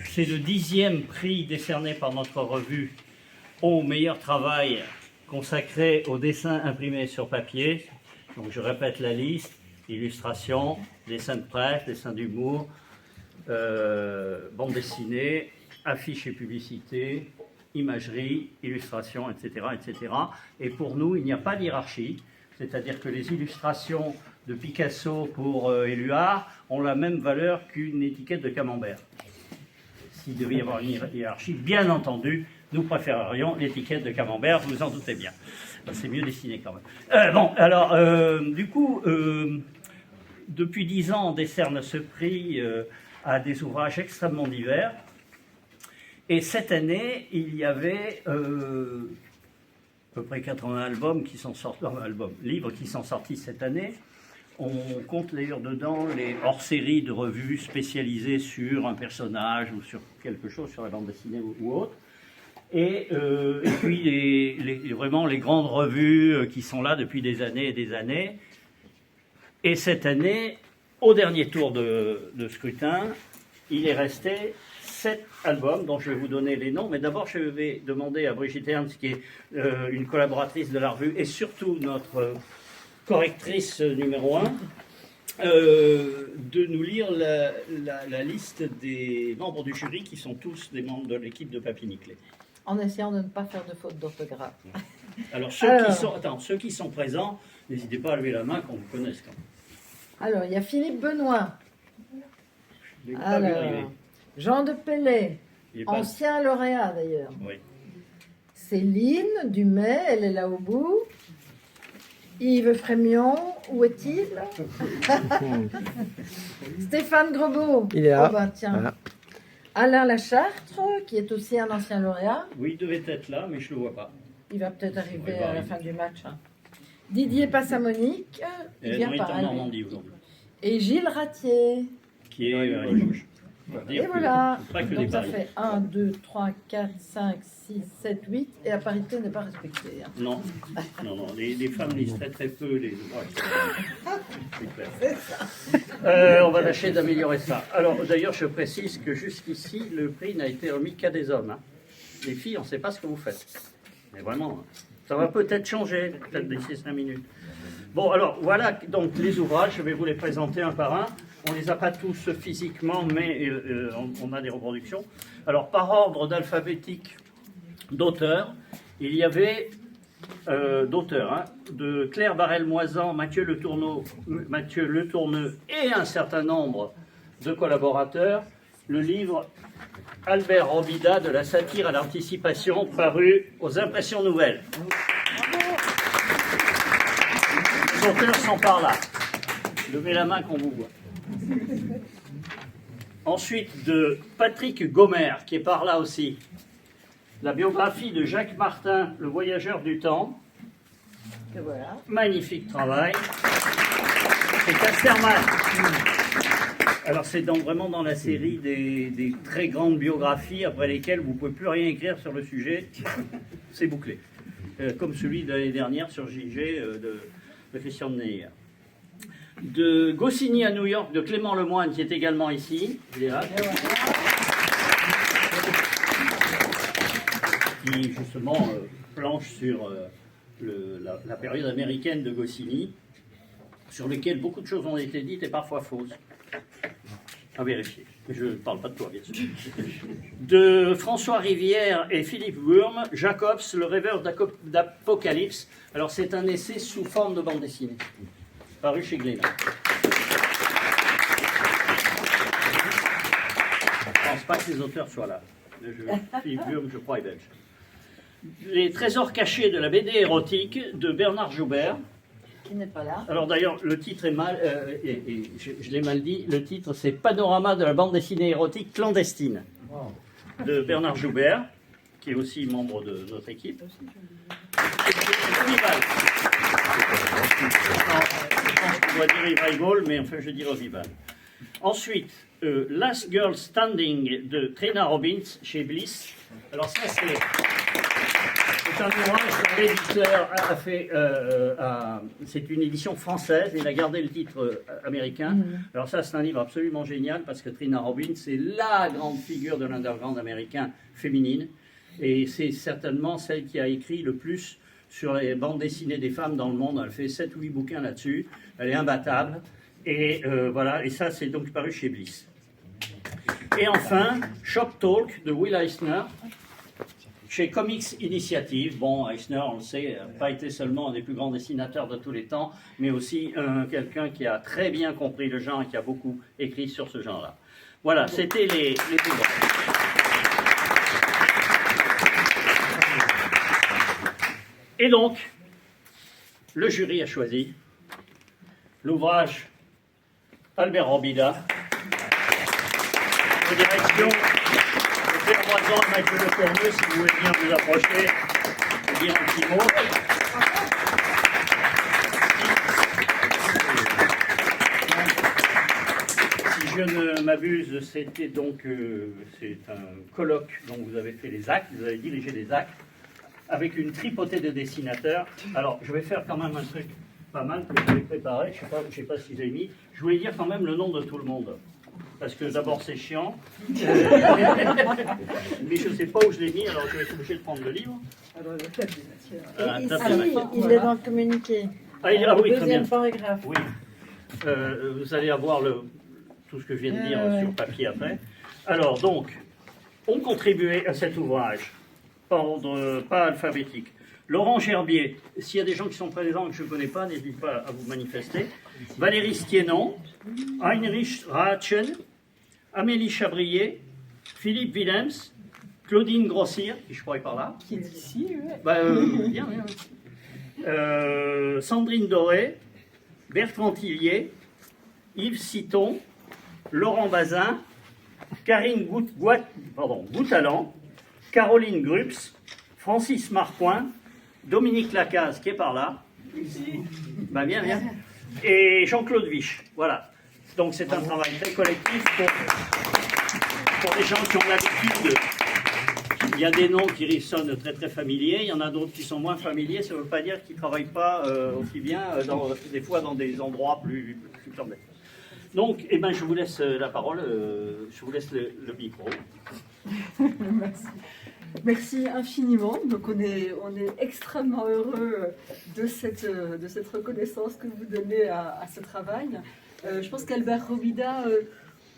C'est le 10e prix décerné par notre revue au meilleur travail consacré au dessin imprimé sur papier. Donc je répète la liste: illustration, dessin de presse, dessin d'humour, bande dessinée, affiches et publicités, imagerie, illustration, etc., etc. Et pour nous, il n'y a pas d'hiérarchie, c'est-à-dire que les illustrations de Picasso pour Éluard ont la même valeur qu'une étiquette de camembert. S'il devait y avoir une hiérarchie, bien entendu, nous préférerions l'étiquette de camembert, vous vous en doutez bien. C'est mieux dessiné quand même. Bon, alors, du coup, depuis 10 ans, on décerne ce prix à des ouvrages extrêmement divers. Et cette année, il y avait à peu près 80 albums qui sont sortis, livres qui sont sortis cette année. On compte d'ailleurs dedans les hors-séries de revues spécialisées sur un personnage ou sur quelque chose, sur la bande dessinée ou autre. Et puis vraiment les grandes revues qui sont là depuis des années et des années. Et cette année, au dernier tour de scrutin, il est resté 7 albums dont je vais vous donner les noms. Mais d'abord, je vais demander à Brigitte Ernst, qui est une collaboratrice de la revue et surtout notre correctrice numéro 1, de nous lire la liste des membres du jury qui sont tous des membres de l'équipe de Papy Niclé. En essayant de ne pas faire de faute d'orthographe. Alors, ceux qui sont présents, n'hésitez pas à lever la main qu'on vous connaisse quand même. Alors, il y a Philippe Benoît. Je l'ai pas vu arriver. Jean de Pellet, ancien lauréat d'ailleurs. Oui. Céline Dumais, elle est là au bout. Yves Frémion, où est-il? Stéphane Grebeau. Il est là. Oh ben, tiens. Voilà. Alain Lachartre, qui est aussi un ancien lauréat. Oui, il devait être là, mais je ne le vois pas. Il va peut-être arriver à la fin du match. Hein. Didier Passamonique, il vient par Normandie aujourd'hui. Et Gilles Ratier. Qui est à Limoges. Et voilà. Donc ça paris. fait 1, 2, 3, 4, 5, 6, 7, 8. Et la parité n'est pas respectée. Hein. Non, les femmes lisent très très peu les ouvrages. C'est clair. On va tâcher d'améliorer ça. Alors d'ailleurs, je précise que jusqu'ici, le prix n'a été remis qu'à des hommes. Hein. Les filles, on ne sait pas ce que vous faites. Mais vraiment, ça va peut-être changer, peut-être d'ici 5 minutes. Bon, alors voilà donc les ouvrages, je vais vous les présenter un par un. On ne les a pas tous physiquement, mais on a des reproductions. Alors, par ordre d'alphabétique d'auteurs, il y avait d'auteurs, de Claire Barrel-Moisan, Mathieu Le Tourneux et un certain nombre de collaborateurs, le livre Albert Robida de la satire à l'anticipation, paru aux Impressions Nouvelles. Les auteurs sont par là. Levez la main qu'on vous voit. Ensuite, de Patrick Gomer, qui est par là aussi, la biographie de Jacques Martin, le voyageur du temps. Et voilà. Magnifique travail. Et Casterman. Alors, c'est vraiment dans la série des très grandes biographies après lesquelles vous ne pouvez plus rien écrire sur le sujet. C'est bouclé. Comme celui de l'année dernière sur JG de Christian de Neyer. De Goscinny à New York, de Clément Lemoine, qui est également ici. Il est là. Qui, justement, planche sur la période américaine de Goscinny, sur lequel beaucoup de choses ont été dites et parfois fausses. À vérifier. Mais je ne parle pas de toi, bien sûr. De François Rivière et Philippe Wurm, Jacobs, le rêveur d'Apocalypse. Alors, c'est un essai sous forme de bande dessinée. Paru chez Glénat. Je ne pense pas que les auteurs soient là. Philippe Wurm, je crois, est belge. Les trésors cachés de la BD érotique de Bernard Joubert. Qui n'est pas là. Alors d'ailleurs, le titre est mal, je l'ai mal dit, le titre c'est Panorama de la bande dessinée érotique clandestine de Bernard Joubert, qui est aussi membre de notre équipe. Revival. Je dois dire Revival, mais enfin je dis Revival. Ensuite, Last Girl Standing de Trina Robbins chez Bliss. Alors ça c'est C'est un ouvrage que l'éditeur a fait. C'est une édition française. Il a gardé le titre américain. Alors ça, c'est un livre absolument génial parce que Trina Robbins, c'est la grande figure de l'underground américain féminine. Et c'est certainement celle qui a écrit le plus sur les bandes dessinées des femmes dans le monde. Elle fait 7 ou 8 bouquins là-dessus. Elle est imbattable. Et voilà. Et ça, c'est donc paru chez Bliss. Et enfin, Shop Talk de Will Eisner, chez Comics Initiative. Bon, Eisner, on le sait, n'a pas été seulement un des plus grands dessinateurs de tous les temps, mais aussi quelqu'un qui a très bien compris le genre et qui a beaucoup écrit sur ce genre-là. Voilà, c'était les plus grands. Et donc, le jury a choisi l'ouvrage Albert Robida, de direction de Pierre Moisan et Mathieu Le Corneux, si vous voulez bien vous approcher et dire un petit mot. Si je ne m'abuse, c'était donc c'est un colloque dont vous avez fait les actes, vous avez dirigé les actes, avec une tripotée de dessinateurs. Alors, je vais faire quand même un truc pas mal que je vais préparer, je sais pas si j'ai mis. Je voulais dire quand même le nom de tout le monde. Parce que d'abord c'est chiant, mais je ne sais pas où je l'ai mis, alors je vais être obligé de prendre le livre. Alors, il est dans le communiqué. Ah oui, deuxième paragraphe. Oui. Vous allez avoir tout ce que je viens de dire sur papier après. Alors donc, ont contribué à cet ouvrage, par ordre pas alphabétique. Laurent Gerbier, s'il y a des gens qui sont présents que je ne connais pas, n'hésitez pas à vous manifester. Valérie Stiénon, Heinrich Ratchen, Amélie Chabrier, Philippe Willems, Claudine Grossir, qui je crois est par là. Qui est ici, oui. Bien. Sandrine Doré, Bertrand Tillier, Yves Citon, Laurent Bazin, Karine Goutalan, Caroline Grups, Francis Marcoing, Dominique Lacaze, qui est par là. Bien. Et Jean-Claude Vich. Voilà. Donc c'est un travail très collectif pour les gens qui ont l'habitude. Il y a des noms qui sonnent très très familiers, il y en a d'autres qui sont moins familiers. Ça ne veut pas dire qu'ils ne travaillent pas aussi bien, des fois dans des endroits plus fermés. Donc, je vous laisse la parole, je vous laisse le micro. Merci. Merci infiniment. Donc on est extrêmement heureux de cette reconnaissance que vous donnez à ce travail. Je pense qu'Albert Robida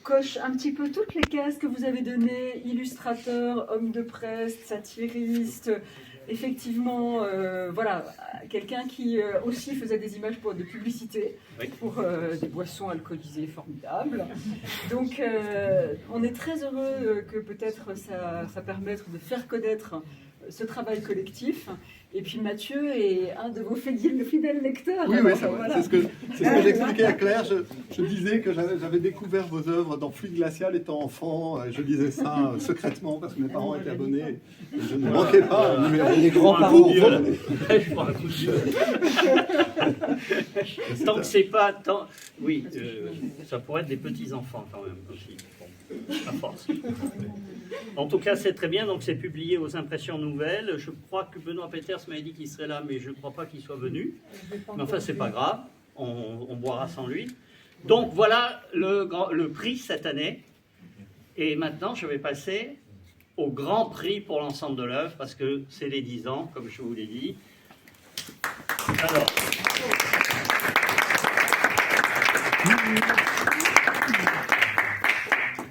coche un petit peu toutes les cases que vous avez données: illustrateur, homme de presse, satiriste. Effectivement, voilà, quelqu'un qui aussi faisait des images pour des publicités, oui, pour des boissons alcoolisées formidables. Donc, on est très heureux que peut-être ça permette de faire connaître ce travail collectif. Et puis Mathieu est un de vos fidèles lecteurs. Oui, c'est vrai. Voilà. C'est ce que j'expliquais à Claire. Je disais que j'avais découvert vos œuvres dans Fluide Glacial étant enfant. Je lisais ça secrètement parce que mes parents étaient abonnés. Et je ne manquais pas. Les grands-parents. Je prends un coup de vieux. Tant que c'est pas... Oui, ça pourrait être des petits-enfants quand même aussi. À force. En tout cas, c'est très bien. Donc, c'est publié aux Impressions Nouvelles. Je crois que Benoît Peters m'avait dit qu'il serait là, mais je ne crois pas qu'il soit venu. Mais enfin, c'est pas grave. On boira sans lui. Donc, voilà le prix cette année. Et maintenant, je vais passer au grand prix pour l'ensemble de l'œuvre, parce que c'est les 10 ans, comme je vous l'ai dit. Alors...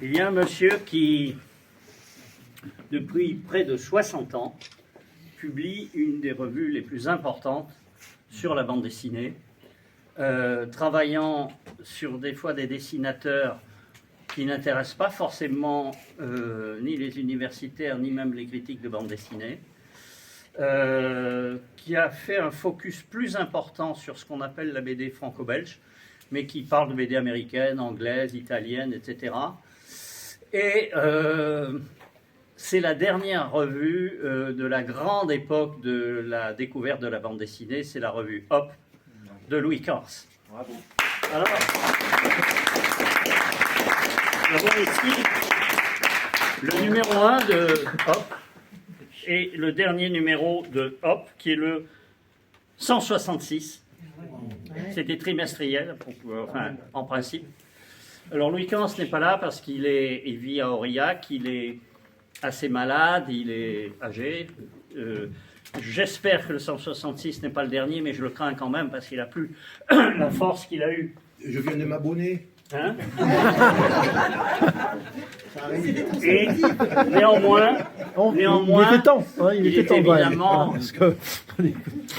Il y a un monsieur qui, depuis près de 60 ans, publie une des revues les plus importantes sur la bande dessinée, travaillant sur des fois des dessinateurs qui n'intéressent pas forcément ni les universitaires, ni même les critiques de bande dessinée, qui a fait un focus plus important sur ce qu'on appelle la BD franco-belge, mais qui parle de BD américaine, anglaise, italienne, etc., et c'est la dernière revue de la grande époque de la découverte de la bande dessinée, c'est la revue Hop de Louis Kors. Bravo. Alors, nous avons ici le numéro 1 de Hop, et le dernier numéro de Hop, qui est le 166. C'était trimestriel, enfin, en principe. Alors Louis XV n'est pas là parce qu'il vit à Aurillac, il est assez malade, il est âgé. J'espère que le 166 n'est pas le dernier, mais je le crains quand même parce qu'il n'a plus la force qu'il a eue. Je viens de m'abonner. Hein? Et néanmoins, il était temps. Hein, il était temps, évidemment, parce que...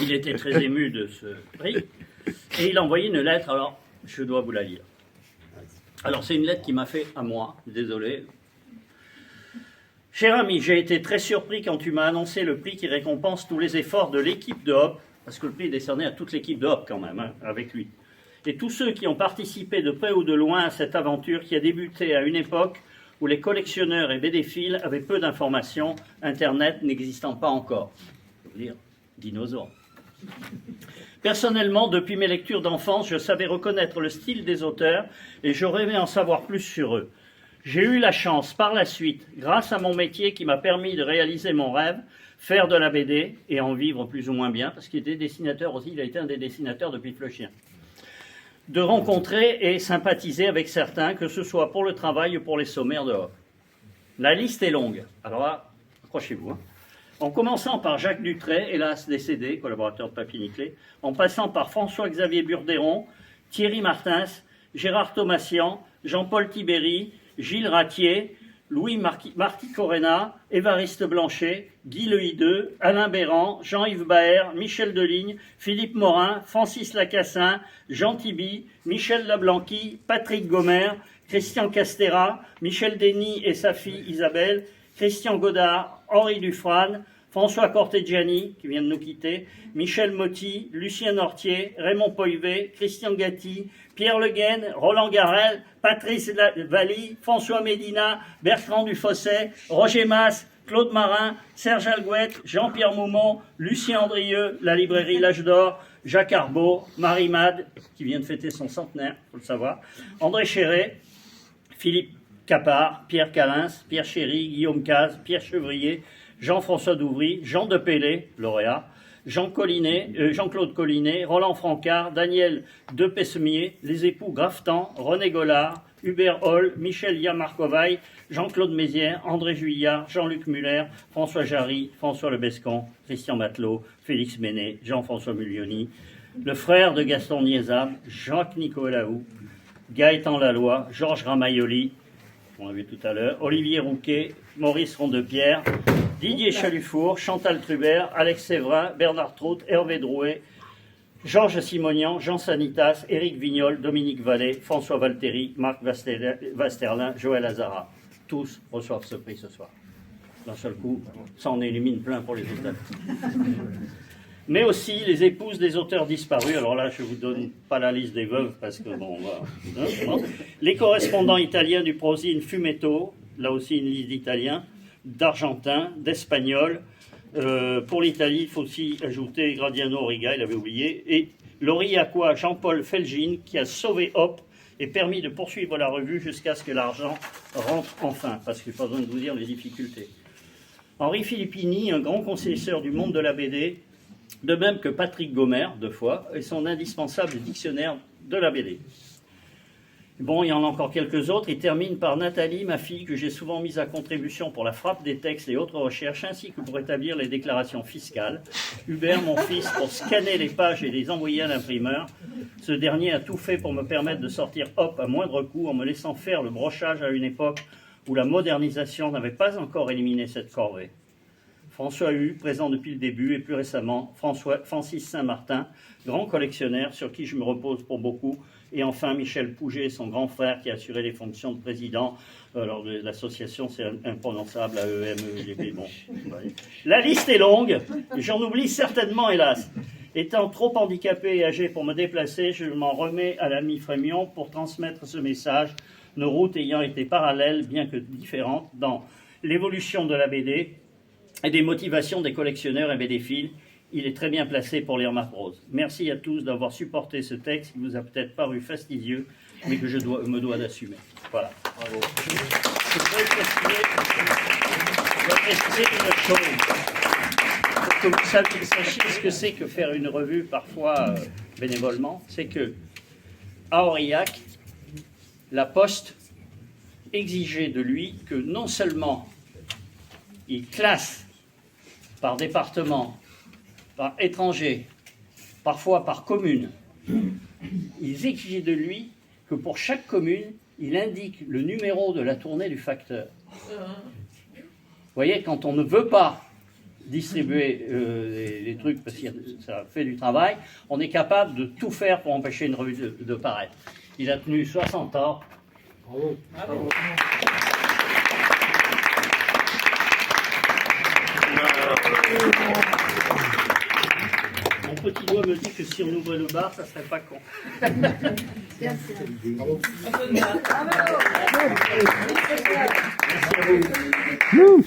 il était très ému de ce prix. Et il a envoyé une lettre, alors je dois vous la lire. Alors c'est une lettre qui m'a fait à moi, désolé. Cher ami, j'ai été très surpris quand tu m'as annoncé le prix qui récompense tous les efforts de l'équipe de Hop, parce que le prix est décerné à toute l'équipe de Hop quand même, hein, avec lui. Et tous ceux qui ont participé de près ou de loin à cette aventure qui a débuté à une époque où les collectionneurs et bédéphiles avaient peu d'informations, Internet n'existant pas encore. Je veux dire, dinosaures. Personnellement, depuis mes lectures d'enfance, je savais reconnaître le style des auteurs et j'aurais aimé en savoir plus sur eux. J'ai eu la chance, par la suite, grâce à mon métier qui m'a permis de réaliser mon rêve, faire de la BD et en vivre plus ou moins bien, parce qu'il était dessinateur aussi, il a été un des dessinateurs depuis Fleuchien, de rencontrer et sympathiser avec certains, que ce soit pour le travail ou pour les sommaires de Hop. La liste est longue, alors là, accrochez-vous. Hein. En commençant par Jacques Dutray, hélas décédé, collaborateur de Papy Niclé, en passant par François-Xavier Burdéron, Thierry Martins, Gérard Thomassian, Jean-Paul Tibéry, Gilles Ratier, Louis Marty-Corena, Évariste Blanchet, Guy Lehideux, Alain Béran, Jean-Yves Baer, Michel Deligne, Philippe Morin, Francis Lacassin, Jean Tiby, Michel Lablanqui, Patrick Gomer, Christian Castera, Michel Denis et sa fille Isabelle, Christian Godard, Henri Dufrane, François Cortegiani, qui vient de nous quitter, Michel Motti, Lucien Hortier, Raymond Poivet, Christian Gatti, Pierre Le Guen, Roland Garrel, Patrice Valli, François Médina, Bertrand Dufosset, Roger Masse, Claude Marin, Serge Alguette, Jean-Pierre Moumont, Lucien Andrieux, la librairie L'Âge d'Or, Jacques Arbeau, Marie Mad, qui vient de fêter son centenaire, il faut le savoir, André Chéret, Philippe Capard, Pierre Calins, Pierre Chéry, Guillaume Caz, Pierre Chevrier, Jean-François Douvry, Jean de Pellé, lauréat, Jean-Claude Collinet, Roland Francard, Daniel de Pessemier, les époux Graftan, René Gollard, Hubert Holl, Michel Yamarcovaille, Jean-Claude Mézières, André Juillard, Jean-Luc Muller, François Jarry, François Lebescon, Christian Matelot, Félix Ménet, Jean-François Muglioni, le frère de Gaston Niezam, Jacques Nicolaou, Gaëtan Laloy, Georges Ramaioli, on l'a vu tout à l'heure, Olivier Rouquet, Maurice Rondepierre, Didier Chalufour, Chantal Trubert, Alex Séverin, Bernard Trout, Hervé Drouet, Georges Simonian, Jean Sanitas, Éric Vignol, Dominique Vallée, François Valtéry, Marc Vasterlin, Joël Azara. Tous reçoivent ce prix ce soir. D'un seul coup, ça en élimine plein pour les auteurs. Mais aussi les épouses des auteurs disparus. Alors là, je ne vous donne pas la liste des veuves parce que bon, voilà. Les correspondants italiens du prosine Fumetto, là aussi une liste d'Italiens, d'Argentins, d'Espagnols. Pour l'Italie, il faut aussi ajouter Gradiano Riga, il avait oublié, et l'Aurillacois Jean-Paul Felgine qui a sauvé Hop et permis de poursuivre la revue jusqu'à ce que l'argent rentre enfin, parce qu'il n'y a pas besoin de vous dire les difficultés. Henri Filippini, un grand connaisseur du monde de la BD, de même que Patrick Gomer, 2 fois, et son indispensable dictionnaire de la BD. Bon, il y en a encore quelques autres. Il termine par Nathalie, ma fille, que j'ai souvent mise à contribution pour la frappe des textes et autres recherches, ainsi que pour établir les déclarations fiscales. Hubert, mon fils, pour scanner les pages et les envoyer à l'imprimeur. Ce dernier a tout fait pour me permettre de sortir Hop à moindre coût, en me laissant faire le brochage à une époque où la modernisation n'avait pas encore éliminé cette corvée. François Hu, présent depuis le début, et plus récemment, Francis Saint-Martin, grand collectionneur sur qui je me repose pour beaucoup. Et enfin, Michel Pouget, son grand frère, qui a assuré les fonctions de président. Alors, l'association, c'est imprononçable, AEMEGP. Bon, ouais. La liste est longue, j'en oublie certainement, hélas. Étant trop handicapé et âgé pour me déplacer, je m'en remets à l'ami Frémion pour transmettre ce message, nos routes ayant été parallèles, bien que différentes, dans l'évolution de la BD et des motivations des collectionneurs et BDphiles. Il est très bien placé pour lire ma prose. Merci à tous d'avoir supporté ce texte qui vous a peut-être paru fastidieux, mais que je me dois d'assumer. Voilà. Bravo. Je voudrais préciser une chose. que vous sachiez ce que c'est que faire une revue, parfois bénévolement, c'est que à Aurillac, la Poste exigeait de lui que non seulement il classe par département, par étranger, parfois par commune, ils exigeaient de lui que pour chaque commune, il indique le numéro de la tournée du facteur. Vous voyez, quand on ne veut pas distribuer les trucs parce que ça fait du travail, on est capable de tout faire pour empêcher une revue de paraître. Il a tenu 60 ans. Bravo. Bravo. Mon petit doigt me dit que si on ouvrait le bar, ça serait pas con. Merci. Bravo. Bravo. Merci à vous.